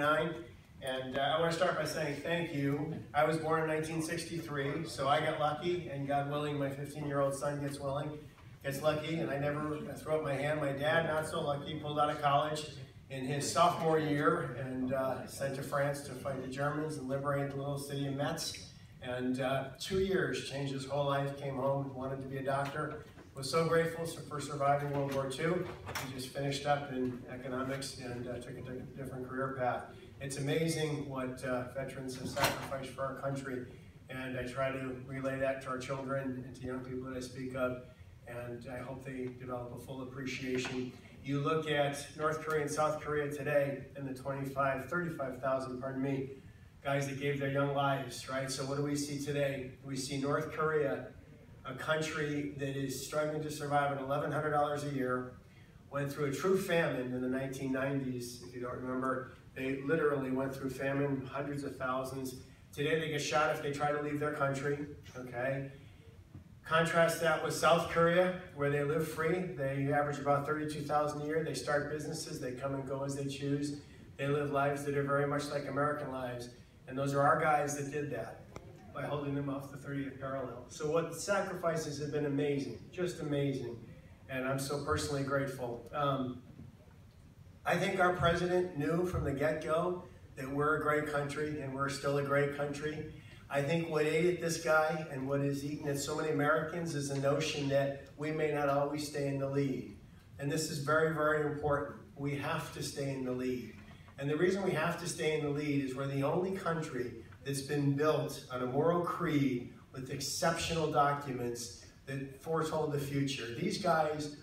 CA-49. And I want to start by saying thank you. I was born in 1963, so I got lucky, and God willing, my 15-year-old son gets lucky, and I never threw up my hand. My dad, not so lucky, pulled out of college in his sophomore year and sent to France to fight the Germans and liberate the little city of Metz. And 2 years, changed his whole life, came home, wanted to be a doctor. Was so grateful for surviving World War II. He just finished up in economics and took a different career path. It's amazing what veterans have sacrificed for our country, and I try to relay that to our children and to young people that I speak of, and I hope they develop a full appreciation. You look at North Korea and South Korea today, and the 35,000, guys that gave their young lives, right? So what do we see today? We see North Korea, a country that is struggling to survive on $1,100 a year, went through a true famine in the 1990s, if you don't remember. They literally went through famine, hundreds of thousands. Today they get shot if they try to leave their country, okay? Contrast that with South Korea, where they live free. They average about 32,000 a year. They start businesses, they come and go as they choose. They live lives that are very much like American lives. And those are our guys that did that by holding them off the 30th parallel. So what the sacrifices have been amazing, just amazing. And I'm so personally grateful. I think our president knew from the get-go that we're a great country and we're still a great country. I think what ate at this guy and what is eaten at so many Americans is the notion that we may not always stay in the lead. And this is very, very important. We have to stay in the lead. And the reason we have to stay in the lead is we're the only country that's been built on a moral creed with exceptional documents that foretold the future. These guys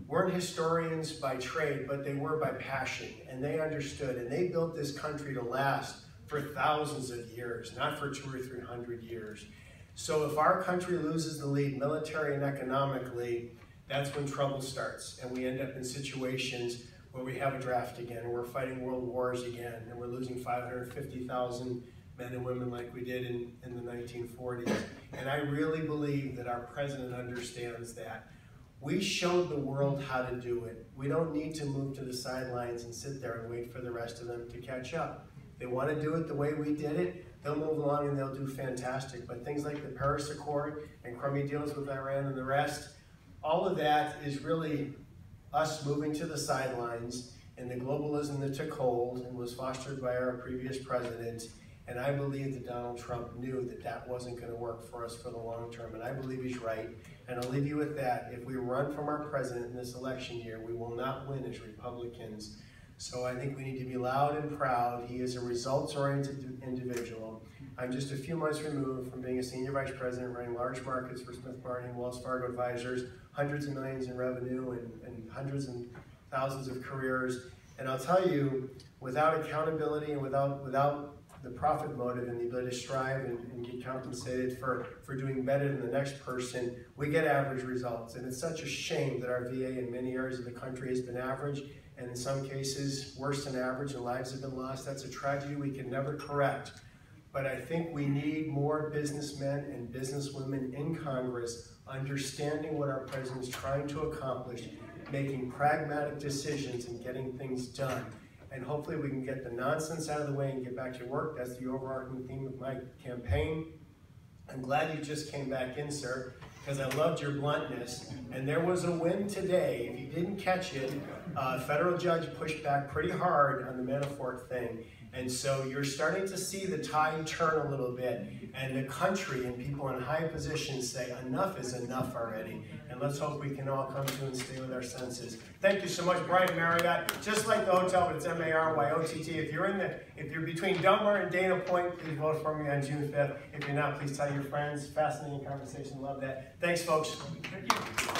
weren't historians by trade, but they were by passion, and they understood, and they built this country to last for thousands of years, not for 200 or 300 years. So if our country loses the lead military and economically, that's when trouble starts, and we end up in situations where we have a draft again, and we're fighting world wars again, and we're losing 550,000 men and women like we did in the 1940s. And I really believe that our president understands that. We showed the world how to do it. We don't need to move to the sidelines and sit there and wait for the rest of them to catch up. If they want to do it the way we did it, they'll move along and they'll do fantastic. But things like the Paris Accord and crummy deals with Iran and the rest, all of that is really us moving to the sidelines and the globalism that took hold and was fostered by our previous president. And I believe that Donald Trump knew that that wasn't going to work for us for the long term, and I believe he's right. And I'll leave you with that. If we run from our president in this election year, we will not win as Republicans. So I think we need to be loud and proud. He is a results-oriented individual. I'm just a few months removed from being a senior vice president running large markets for Smith Barney and Wells Fargo Advisors, hundreds of millions in revenue and hundreds and thousands of careers. And I'll tell you, without accountability and without the profit motive and the ability to strive and get compensated for doing better than the next person, we get average results. And it's such a shame that our VA in many areas of the country has been average, and in some cases worse than average, and lives have been lost. That's a tragedy we can never correct. But I think we need more businessmen and businesswomen in Congress understanding what our president is trying to accomplish, making pragmatic decisions and getting things done. And hopefully we can get the nonsense out of the way and get back to work. That's the overarching theme of my campaign. I'm glad you just came back in, sir, because I loved your bluntness. And there was a win today. If you didn't catch it, a federal judge pushed back pretty hard on the Manafort thing. And so you're starting to see the tide turn a little bit, and the country and people in high positions say enough is enough already. And let's hope we can all come to and stay with our senses. Thank you so much, Brian Maryott. Just like the hotel, but it's M-A-R-Y-O-T-T. If you're between Dunbar and Dana Point, please vote for me on June 5th. If you're not, please tell your friends. Fascinating conversation. Love that. Thanks, folks. Thank you.